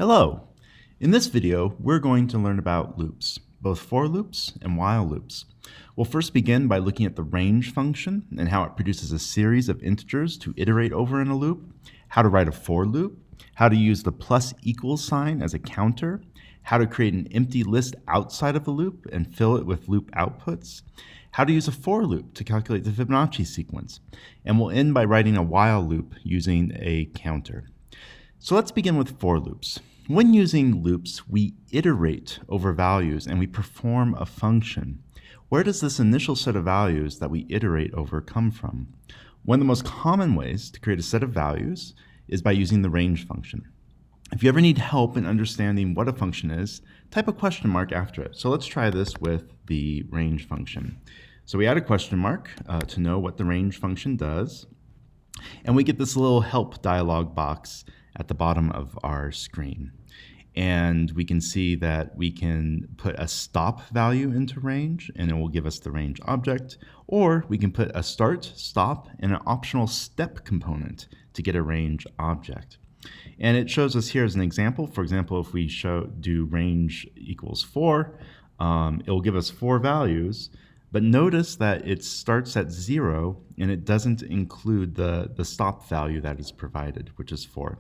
Hello! In this video, we're going to learn about loops, both for loops and while loops. We'll first begin by looking at the range function and how it produces a series of integers to iterate over in a loop, how to write a for loop, how to use the plus equals sign as a counter, how to create an empty list outside of a loop and fill it with loop outputs, how to use a for loop to calculate the Fibonacci sequence, and we'll end by writing a while loop using a counter. So let's begin with for loops. When using loops, we iterate over values and we perform a function. Where does this initial set of values that we iterate over come from? One of the most common ways to create a set of values is by using the range function. If you ever need help in understanding what a function is, type a question mark after it. So let's try this with the range function. So we add a question mark to know what the range function does, and we get this little help dialog box at the bottom of our screen. And we can see that we can put a stop value into range and it will give us the range object, or we can put a start, stop, and an optional step component to get a range object. And it shows us here as an example. For example, if we do range equals 4, it will give us 4 values, but notice that it starts at 0 and it doesn't include the stop value that is provided, which is 4.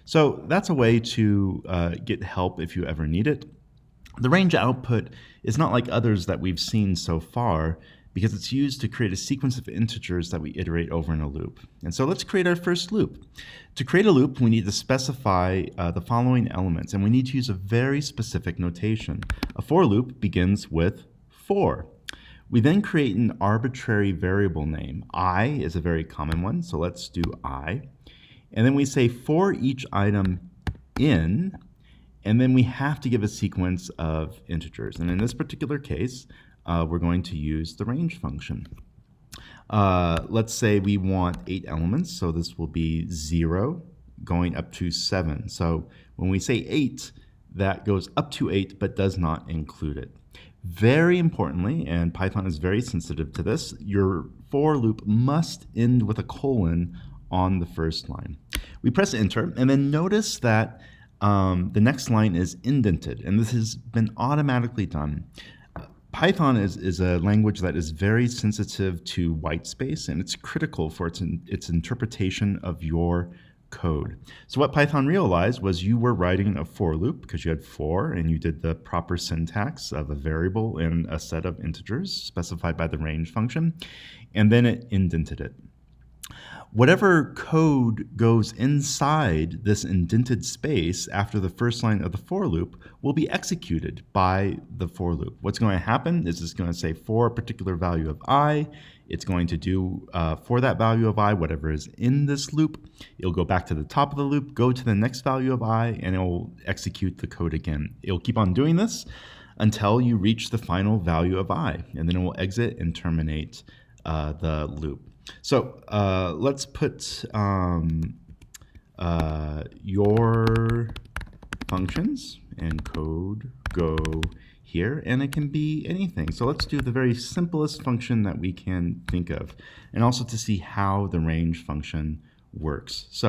So that's a way to get help if you ever need it. The range output is not like others that we've seen so far because it's used to create a sequence of integers that we iterate over in a loop. And so let's create our first loop. To create a loop, we need to specify the following elements, and we need to use a very specific notation. A for loop begins with for. We then create an arbitrary variable name. I is a very common one, so let's do I. And then we say for each item in, and then we have to give a sequence of integers. And in this particular case, we're going to use the range function. Let's say we want 8 elements, so this will be 0 going up to 7. So when we say 8, that goes up to 8 but does not include it. Very importantly, and Python is very sensitive to this, your for loop must end with a colon on the first line. We press enter, and then notice that the next line is indented, and this has been automatically done. Python is a language that is very sensitive to white space, and it's critical for its interpretation of your code. So what Python realized was you were writing a for loop because you had for and you did the proper syntax of a variable and a set of integers specified by the range function, and then it indented it. Whatever code goes inside this indented space after the first line of the for loop will be executed by the for loop. What's going to happen is it's going to say for a particular value of I, it's going to do for that value of I whatever is in this loop. It'll go back to the top of the loop, go to the next value of I, and it will execute the code again. It'll keep on doing this until you reach the final value of I, and then it will exit and terminate the loop. So let's put your functions and code go here, and it can be anything. So let's do the very simplest function that we can think of, and also to see how the range function works. So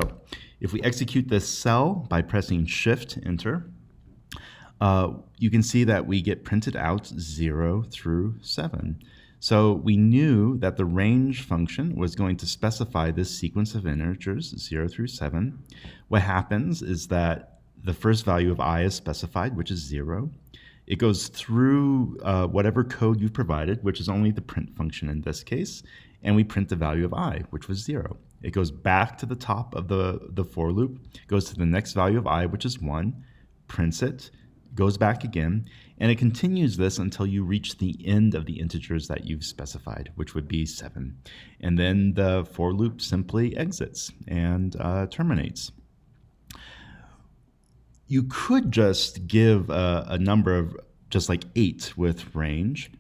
if we execute this cell by pressing Shift Enter, you can see that we get printed out 0 through 7. So we knew that the range function was going to specify this sequence of integers, 0 through 7. What happens is that the first value of I is specified, which is 0. It goes through whatever code you've provided, which is only the print function in this case, and we print the value of I, which was 0. It goes back to the top of the for loop, goes to the next value of I, which is 1, prints it, goes back again, and it continues this until you reach the end of the integers that you've specified, which would be 7. And then the for loop simply exits and terminates. You could just give a number of just like 8 with range,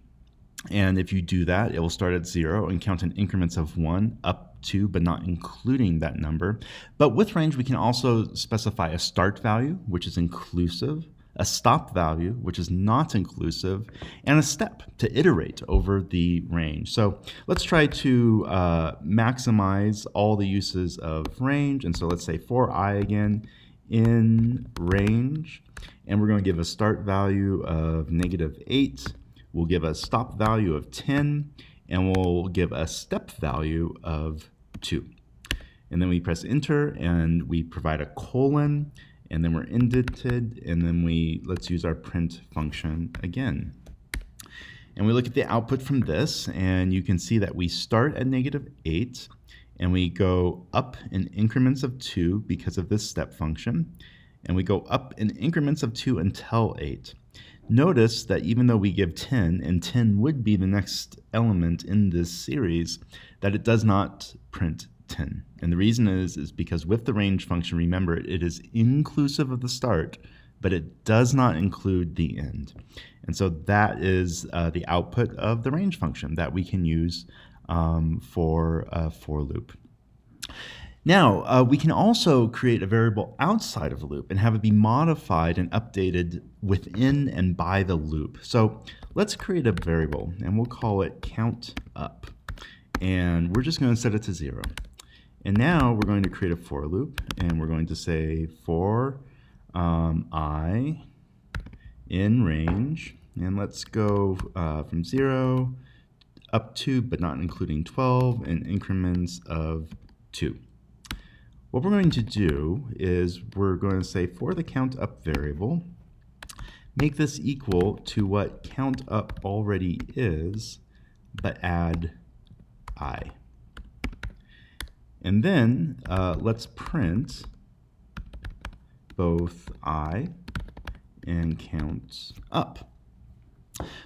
and if you do that, it will start at 0 and count in increments of 1 up to, but not including that number. But with range, we can also specify a start value, which is inclusive, a stop value, which is not inclusive, and a step to iterate over the range. So let's try to maximize all the uses of range. And so let's say for I again in range, and we're going to give a start value of -8. We'll give a stop value of 10, and we'll give a step value of 2. And then we press enter, and we provide a colon, and then we're indented, and then let's use our print function again. And we look at the output from this, and you can see that we start at -8, and we go up in increments of 2 because of this step function, and we go up in increments of 2 until 8. Notice that even though we give 10, and 10 would be the next element in this series, that it does not print 10. And the reason is because with the range function, remember, it is inclusive of the start, but it does not include the end. And so that is the output of the range function that we can use for a for loop. Now, we can also create a variable outside of the loop and have it be modified and updated within and by the loop. So let's create a variable, and we'll call it count up. And we're just going to set it to 0. And now we're going to create a for loop, and we're going to say for I in range, and let's go from 0 up to, but not including 12, in increments of 2. What we're going to do is we're going to say for the count up variable, make this equal to what count up already is, but add I. And then let's print both I and count up.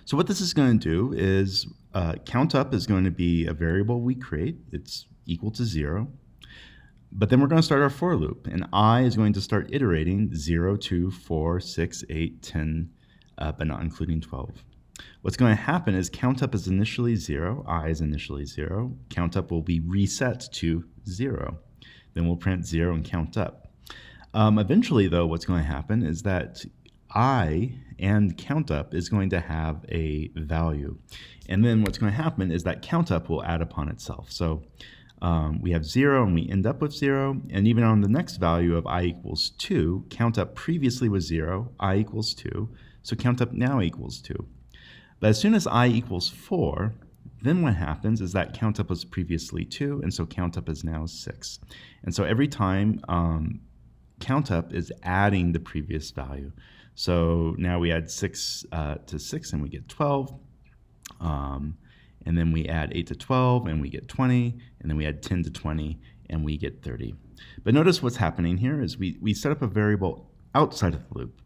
So what this is going to do is count up is going to be a variable we create. It's equal to 0. But then we're going to start our for loop, and I is going to start iterating 0, 2, 4, 6, 8, 10, but not including 12. What's going to happen is count up is initially 0, I is initially 0. Count up will be reset to 0. Then we'll print 0 and count up. Eventually, though, what's going to happen is that I and count up is going to have a value. And then what's going to happen is that count up will add upon itself. So we have 0 and we end up with 0, and even on the next value of I equals 2, count up previously was 0, I equals 2, so count up now equals 2. But as soon as I equals 4, then what happens is that count up was previously 2, and so count up is now 6. And so every time count up is adding the previous value. So now we add 6 to 6 and we get 12. And then we add 8 to 12 and we get 20, and then we add 10 to 20 and we get 30. But notice what's happening here is we set up a variable outside of the loop.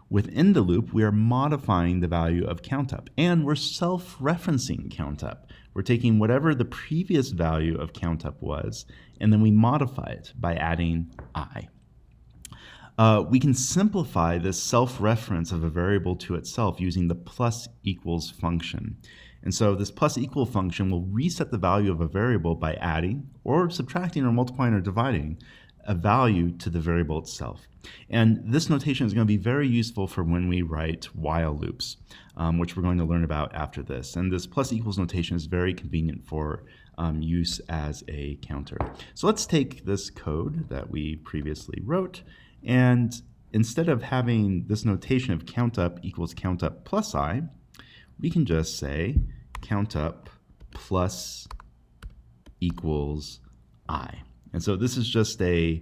Within the loop, we are modifying the value of count up, and we're self-referencing count up. We're taking whatever the previous value of count up was, and then we modify it by adding I. We can simplify this self-reference of a variable to itself using the plus equals function. And so this plus equal function will reset the value of a variable by adding or subtracting or multiplying or dividing a value to the variable itself. And this notation is going to be very useful for when we write while loops, which we're going to learn about after this. And this plus equals notation is very convenient for use as a counter. So let's take this code that we previously wrote, and instead of having this notation of count up equals count up plus I, we can just say count up plus equals I. And so this is just a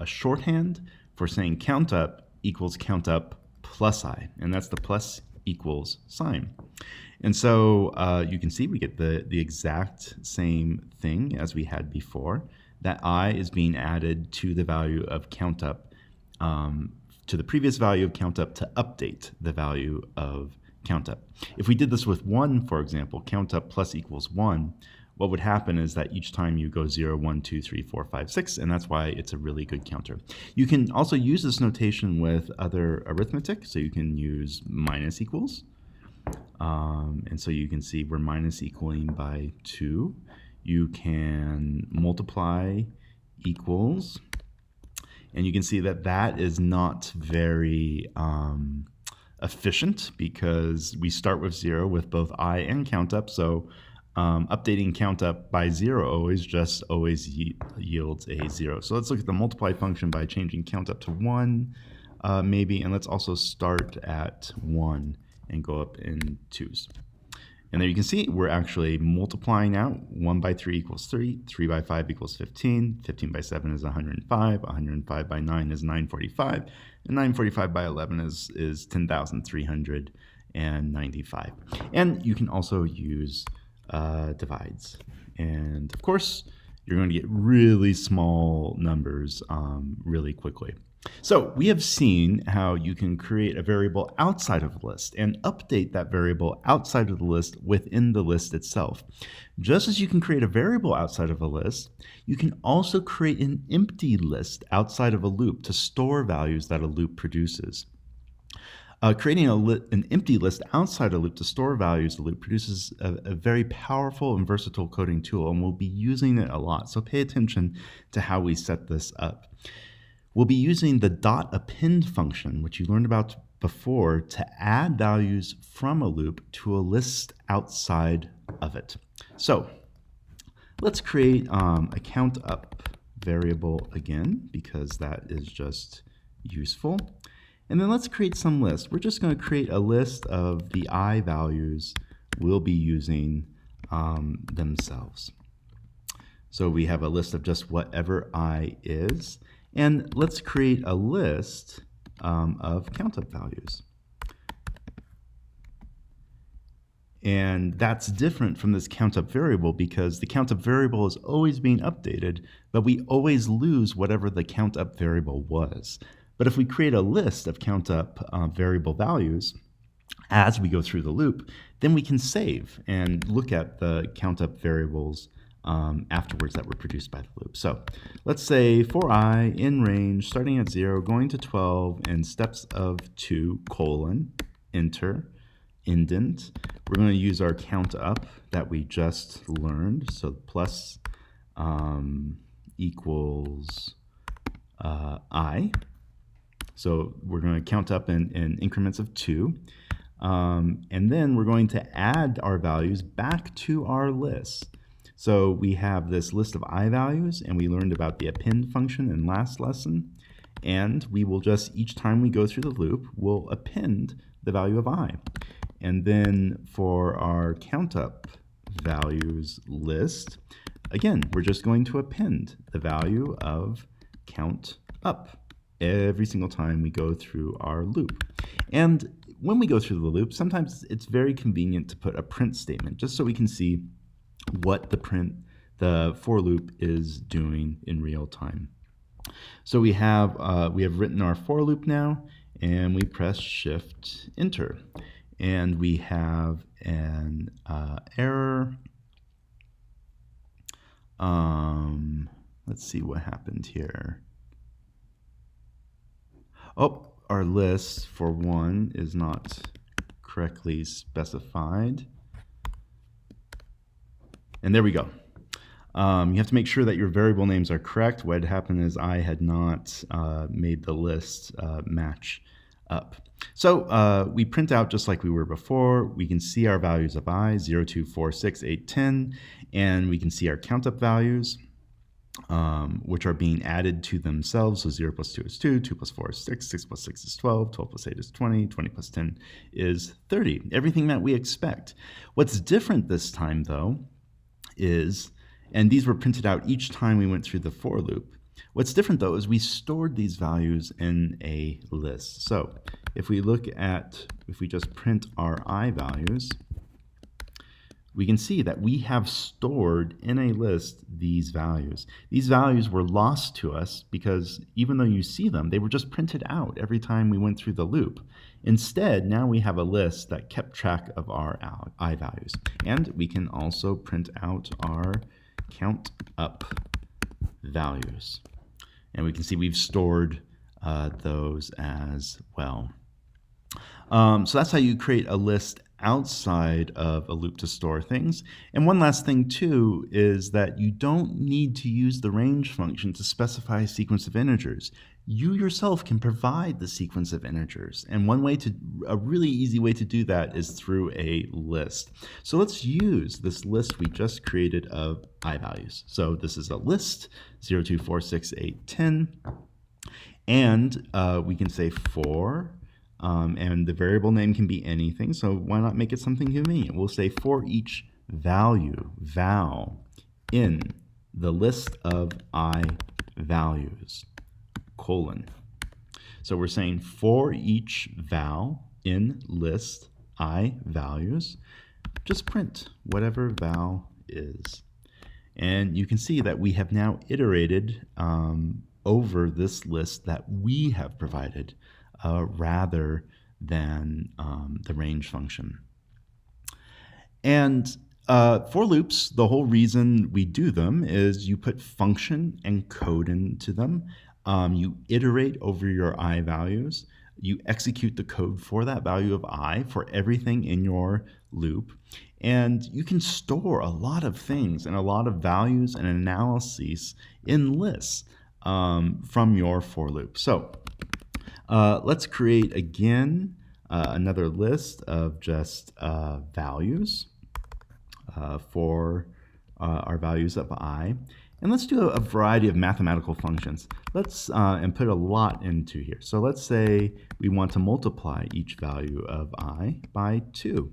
shorthand for saying count up equals count up plus I, and that's the plus equals sign. And so you can see we get the exact same thing as we had before. That I is being added to the value of count up, to the previous value of count up to update the value of count up. If we did this with 1, for example, count up plus equals 1, what would happen is that each time you go 0, 1, 2, 3, 4, 5, 6, and that's why it's a really good counter. You can also use this notation with other arithmetic, so you can use minus equals. And so you can see we're minus equaling by 2. You can multiply equals, and you can see that that is not very efficient because we start with 0 with both I and count up. So updating count up by 0 always yields a 0. So let's look at the multiply function by changing count up to 1 maybe, and let's also start at 1 and go up in 2s. And there you can see we're actually multiplying out. 1 by 3 equals 3, 3 by 5 equals 15, 15 by 7 is 105, 105 by 9 is 945, and 945 by 11 is 10,395. And you can also use divides. And of course, you're going to get really small numbers really quickly. So we have seen how you can create a variable outside of the list and update that variable outside of the list within the list itself. Just as you can create a variable outside of a list, you can also create an empty list outside of a loop to store values that a loop produces. Creating an empty list outside a loop to store values the loop produces a very powerful and versatile coding tool, and we'll be using it a lot. So pay attention to how we set this up. We'll be using the .append function, which you learned about before, to add values from a loop to a list outside of it. So let's create a count up variable again, because that is just useful. And then let's create some lists. We're just going to create a list of the I values we'll be using themselves. So we have a list of just whatever I is. And let's create a list of countup values. And that's different from this countup variable because the countup variable is always being updated, but we always lose whatever the countup variable was. But if we create a list of countup variable values as we go through the loop, then we can save and look at the countup variables afterwards that were produced by the loop. So let's say for I in range starting at 0 going to 12 and steps of 2 : enter indent. We're going to use our count up that we just learned. So plus equals I. So we're going to count up in increments of 2. And then we're going to add our values back to our list. So we have this list of I values, and we learned about the append function in last lesson. And we will just, each time we go through the loop, we'll append the value of I. And then for our countup values list, again, we're just going to append the value of count up every single time we go through our loop. And when we go through the loop, sometimes it's very convenient to put a print statement just so we can see what the for loop is doing in real time. So we have written our for loop now, and we press Shift Enter, and we have an error. Let's see what happened here. Oh, our list for 1 is not correctly specified. And there we go. You have to make sure that your variable names are correct. What had happened is I had not made the list match up. So we print out just like we were before. We can see our values of I, 0, 2, 4, 6, 8, 10, and we can see our countup values, which are being added to themselves. So 0 plus 2 is 2, 2 plus 4 is 6, 6 plus 6 is 12, 12 plus 8 is 20, 20 plus 10 is 30. Everything that we expect. What's different this time, though, is, and these were printed out each time we went through the for loop. What's different, though, is we stored these values in a list. So if we just print our I values, we can see that we have stored in a list these values. These values were lost to us because even though you see them, they were just printed out every time we went through the loop. Instead, now we have a list that kept track of our I values. And we can also print out our count up values. And we can see we've stored those as well. So that's how you create a list outside of a loop to store things. And one last thing too is that you don't need to use the range function to specify a sequence of integers. you yourself can provide the sequence of integers. And a really easy way to do that is through a list. So let's use this list we just created of I values. So this is a list, 0, 2, 4, 6, 8, 10. And we can say for, and the variable name can be anything. So why not make it something convenient? We'll say for each value, val, in the list of I values, colon. So we're saying for each val in list I values, just print whatever val is. And you can see that we have now iterated over this list that we have provided rather than the range function. And for loops, the whole reason we do them is you put function and code into them. You iterate over your I values. You execute the code for that value of I for everything in your loop. And you can store a lot of things and a lot of values and analyses in lists from your for loop. So let's create again another list of just values for our values of I. And let's do a variety of mathematical functions. Let's and put a lot into here. So let's say we want to multiply each value of I by 2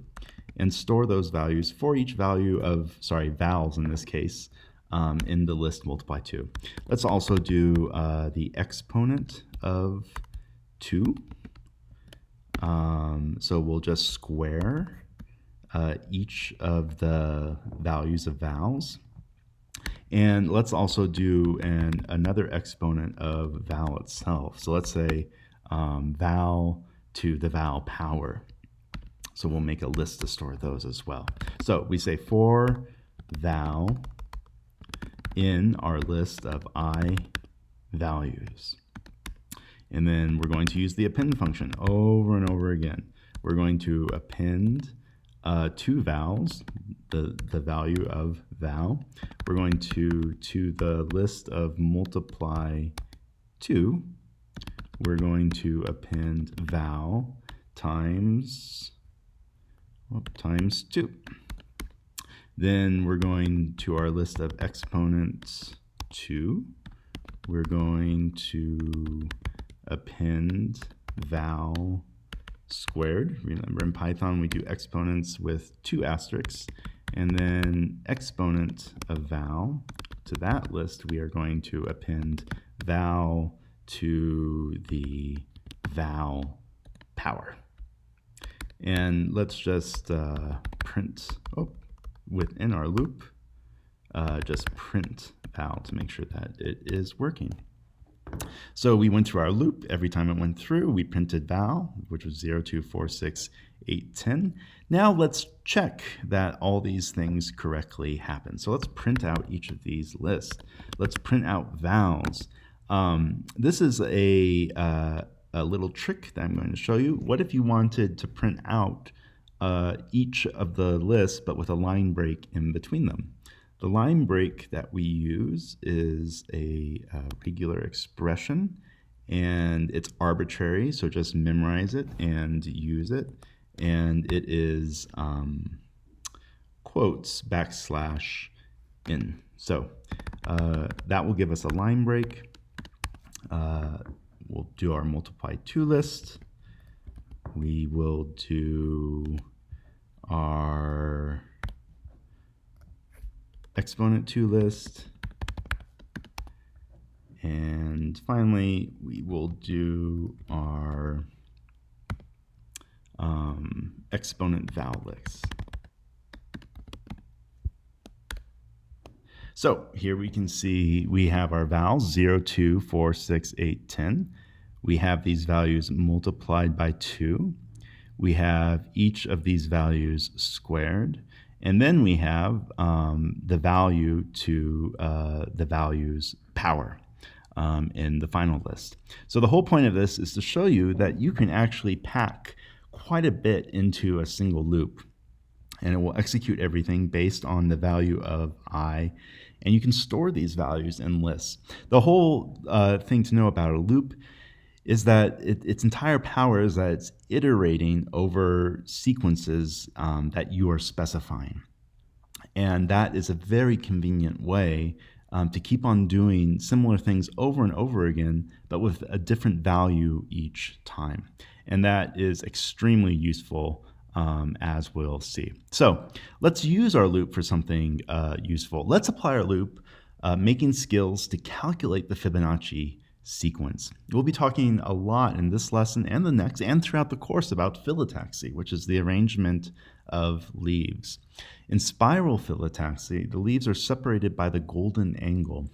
and store those values for each value of, vals in this case, in the list multiply 2. Let's also do the exponent of 2. So we'll just square each of the values of vals. And let's also do another exponent of val itself. So let's say val to the val power. So we'll make a list to store those as well. So we say for val in our list of I values. And then we're going to use the append function over and over again. We're going to append 2 vals, the value of val. We're going to the list of multiply 2, we're going to append val times 2. Then we're going to our list of exponents 2. We're going to append val squared. Remember in Python we do exponents with 2 asterisks, and then exponent of val. To that list we are going to append val to the val power. And let's just print within our loop, just print val to make sure that it is working. So we went through our loop. Every time it went through, we printed val, which was 0, 2, 4, 6, 8, 10. Now let's check that all these things correctly happen. So let's print out each of these lists. Let's print out vals. This is a little trick that I'm going to show you. What if you wanted to print out each of the lists, but with a line break in between them? The line break that we use is a regular expression, and it's arbitrary, so just memorize it and use it. And it is quotes \n. So that will give us a line break. We'll do our multiply 2 list. We will do our exponent 2 list. And finally, we will do our exponent val list. So here we can see we have our vals 0, 2, 4, 6, 8, 10. We have these values multiplied by 2. We have each of these values squared. And then we have the value to the values power in the final list. So the whole point of this is to show you that you can actually pack quite a bit into a single loop, and it will execute everything based on the value of I and you can store these values in lists. The whole thing to know about a loop is that its entire power is that it's iterating over sequences that you are specifying. And that is a very convenient way to keep on doing similar things over and over again, but with a different value each time. And that is extremely useful, as we'll see. So let's use our loop for something useful. Let's apply our loop, making skills to calculate the Fibonacci sequence. We'll be talking a lot in this lesson and the next and throughout the course about phyllotaxy, which is the arrangement of leaves. In spiral phyllotaxy, the leaves are separated by the golden angle,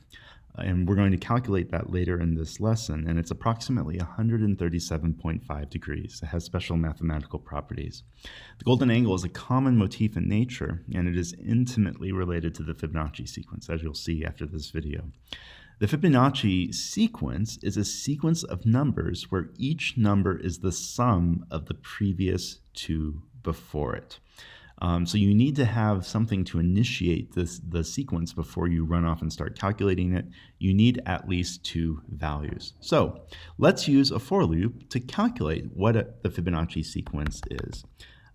and we're going to calculate that later in this lesson, and it's approximately 137.5 degrees. It has special mathematical properties. The golden angle is a common motif in nature, and it is intimately related to the Fibonacci sequence, as you'll see after this video. The Fibonacci sequence is a sequence of numbers where each number is the sum of the previous two before it. So you need to have something to initiate the sequence before you run off and start calculating it. You need at least two values. So let's use a for loop to calculate what the Fibonacci sequence is.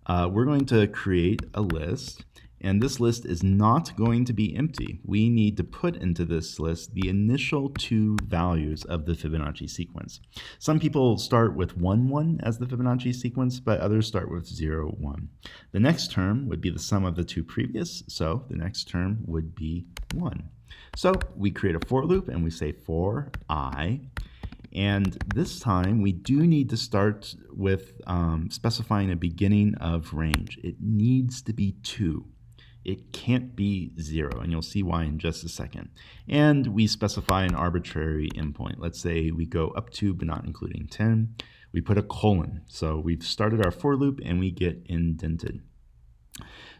We're going to create a list, and this list is not going to be empty. We need to put into this list the initial two values of the Fibonacci sequence. Some people start with 1, 1 as the Fibonacci sequence, but others start with 0, 1. The next term would be the sum of the two previous, so the next term would be 1. So we create a for loop and we say for I, and this time we do need to start with specifying a beginning of range. It needs to be 2. It can't be 0, and you'll see why in just a second. And we specify an arbitrary endpoint. Let's say we go up to but not including 10. We put a colon. So we've started our for loop and we get indented.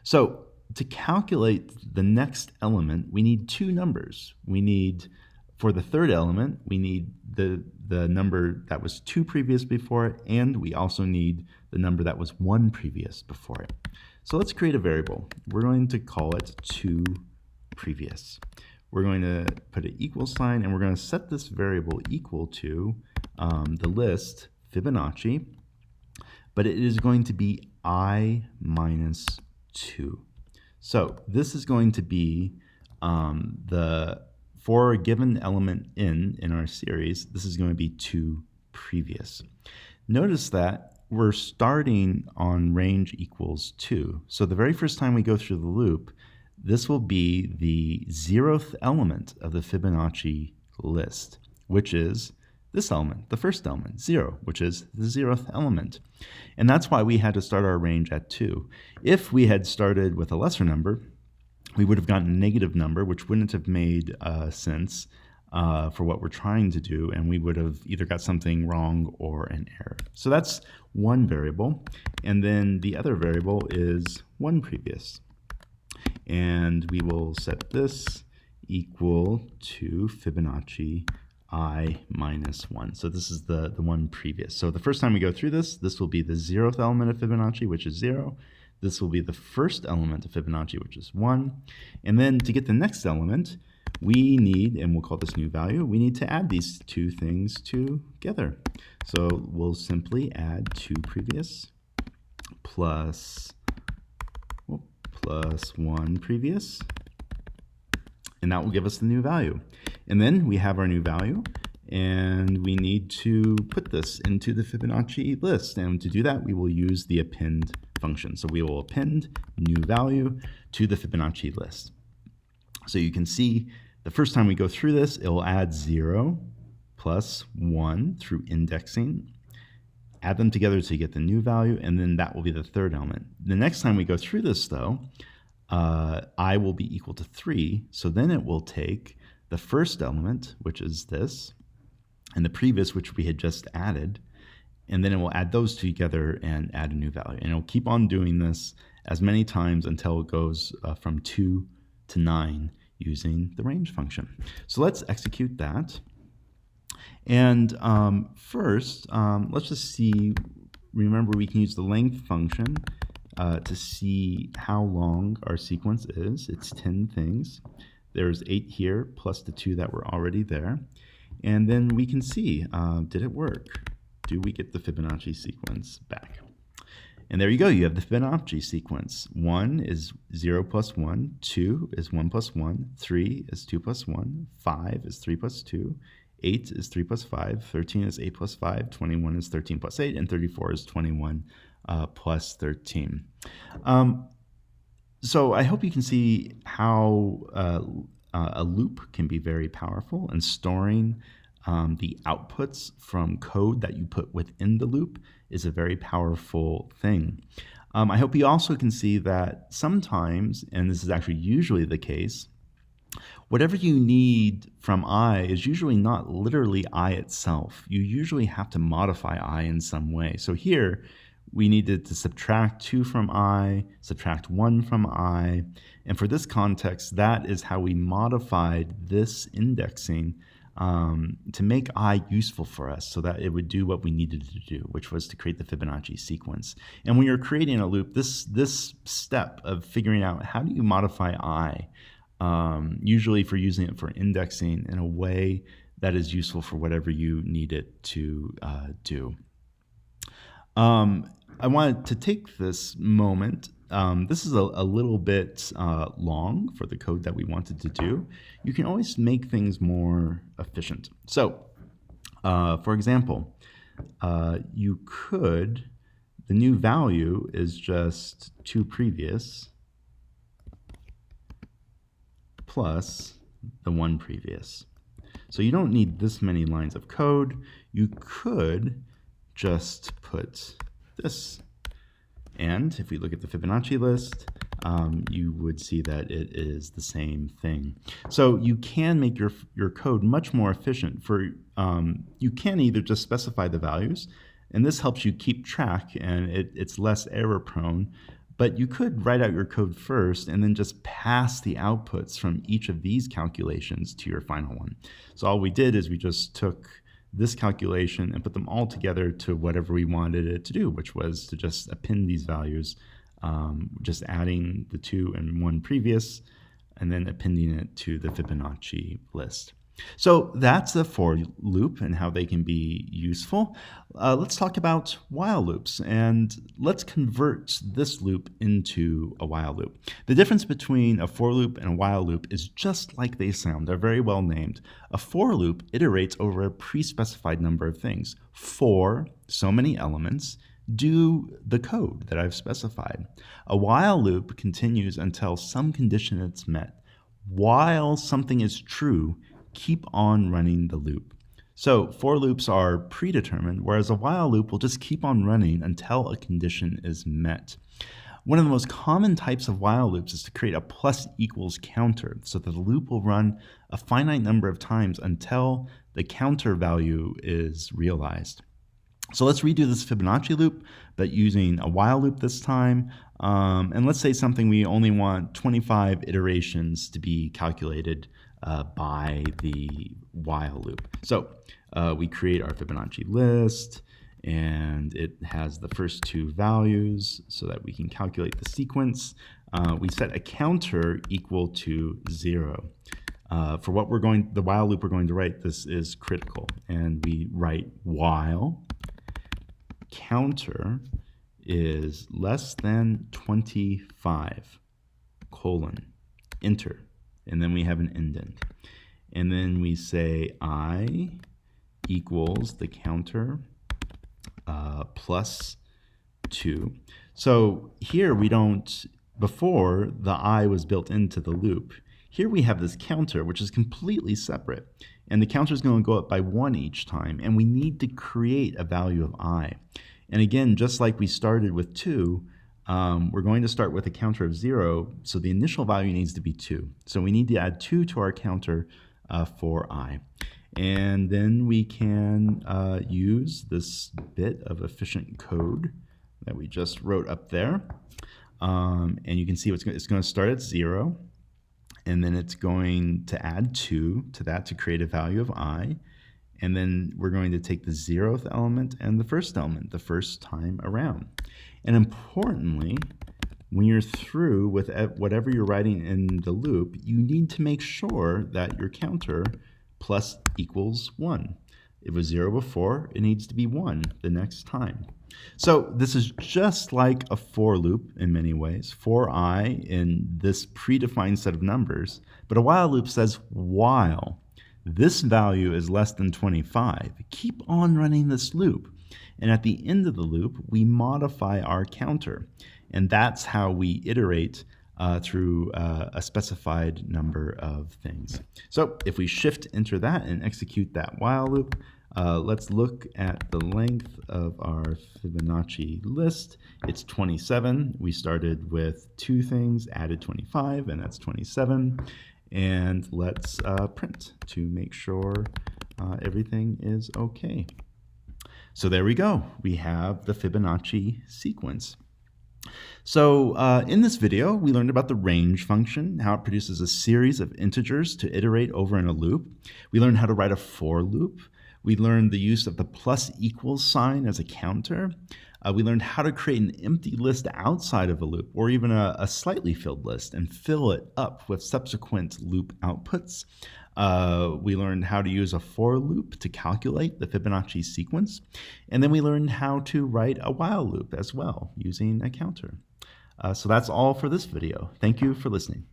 So to calculate the next element, we need two numbers. For the third element, we need the number that was 2 previous before it, and we also need the number that was 1 previous before it. So let's create a variable. We're going to call it 2 previous. We're going to put an equal sign, and we're going to set this variable equal to the list Fibonacci, but it is going to be I minus 2. So this is going to be for a given element in our series, this is going to be 2 previous. Notice that we're starting on range equals 2. So the very first time we go through the loop, this will be the 0th element of the Fibonacci list, which is this element, the first element, 0, which is the 0th element. And that's why we had to start our range at 2. If we had started with a lesser number, we would have gotten a negative number, which wouldn't have made sense for what we're trying to do, and we would have either got something wrong or an error. So that's one variable, and then the other variable is 1 previous. And we will set this equal to Fibonacci I minus 1. So this is the 1 previous. So the first time we go through this will be the 0th element of Fibonacci, which is 0. This will be the first element of Fibonacci, which is 1. And then to get the next element, we need, and we'll call this new value, we need to add these two things together. So we'll simply add 2 previous plus 1 previous, and that will give us the new value. And then we have our new value, and we need to put this into the Fibonacci list. And to do that, we will use the append function. So we will append new value to the Fibonacci list. So you can see the first time we go through this, it will add 0 plus 1 through indexing, add them together to get the new value, and then that will be the third element. The next time we go through this, though, I will be equal to 3. So then it will take the first element, which is this, and the previous, which we had just added, and then it will add those two together and add a new value. And it will keep on doing this as many times until it goes from 2 to 9 using the range function. So let's execute that. And first, let's just see, remember we can use the length function to see how long our sequence is. It's 10 things. There's 8 here plus the 2 that were already there. And then we can see, did it work? Do we get the Fibonacci sequence back? And there you go, you have the Fibonacci sequence. 1 is 0 plus 1, 2 is 1 plus 1, 3 is 2 plus 1, 5 is 3 plus 2, 8 is 3 plus 5, 13 is 8 plus 5, 21 is 13 plus 8, and 34 is 21 plus 13. So I hope you can see how a loop can be very powerful in storing the outputs from code that you put within the loop is a very powerful thing. I hope you also can see that sometimes, and this is actually usually the case, whatever you need from I is usually not literally I itself. You usually have to modify I in some way. So here, we needed to subtract 2 from I, subtract 1 from I, and for this context, that is how we modified this indexing to make I useful for us so that it would do what we needed to do, which was to create the Fibonacci sequence. And when you're creating a loop, this step of figuring out how do you modify I, usually for using it for indexing in a way that is useful for whatever you need it to do. I wanted to take this moment. This is a little bit long for the code that we wanted to do. You can always make things more efficient. So, for example, you could, the new value is just 2 previous plus the 1 previous. So you don't need this many lines of code. You could just put this. And if we look at the Fibonacci list, you would see that it is the same thing. So you can make your code much more efficient. You can either just specify the values, and this helps you keep track, and it's less error prone. But you could write out your code first and then just pass the outputs from each of these calculations to your final one. So all we did is we just took this calculation and put them all together to whatever we wanted it to do, which was to just append these values, just adding the 2 and 1 previous, and then appending it to the Fibonacci list. So that's the for loop and how they can be useful. Let's talk about while loops, and let's convert this loop into a while loop. The difference between a for loop and a while loop is just like they sound. They're very well named. A for loop iterates over a pre-specified number of things. For so many elements, do the code that I've specified. A while loop continues until some condition is met. While something is true, keep on running the loop. So for loops are predetermined, whereas a while loop will just keep on running until a condition is met. One of the most common types of while loops is to create a plus equals counter, so that the loop will run a finite number of times until the counter value is realized. So let's redo this Fibonacci loop, but using a while loop this time. And let's say something we only want 25 iterations to be calculated by the while loop. So we create our Fibonacci list, and it has the first 2 values so that we can calculate the sequence. We set a counter equal to 0. For what the while loop we're going to write, this is critical. And we write while counter is less than 25, colon, enter. And then we have an indent. And then we say I equals the counter plus 2. So here we don't, before the I was built into the loop, here we have this counter, which is completely separate. And the counter is going to go up by 1 each time. And we need to create a value of I. And again, just like we started with 2, we're going to start with a counter of 0. So the initial value needs to be 2. So we need to add 2 to our counter for I. And then we can use this bit of efficient code that we just wrote up there. And you can see it's going to start at 0. And then it's going to add 2 to that to create a value of I. And then we're going to take the 0th element and the first element the first time around. And importantly, when you're through with whatever you're writing in the loop, you need to make sure that your counter plus equals 1. It was 0 before, it needs to be 1 the next time. So this is just like a for loop in many ways, for I in this predefined set of numbers, but a while loop says while this value is less than 25, keep on running this loop. And at the end of the loop, we modify our counter. And that's how we iterate through a specified number of things. So if we shift enter that and execute that while loop, let's look at the length of our Fibonacci list. It's 27. We started with 2 things, added 25, and that's 27. And let's print to make sure everything is okay. So there we go. We have the Fibonacci sequence. So in this video, we learned about the range function, how it produces a series of integers to iterate over in a loop. We learned how to write a for loop. We learned the use of the plus equals sign as a counter. We learned how to create an empty list outside of a loop, or even a slightly filled list, and fill it up with subsequent loop outputs. We learned how to use a for loop to calculate the Fibonacci sequence. And then we learned how to write a while loop as well using a counter. So that's all for this video. Thank you for listening.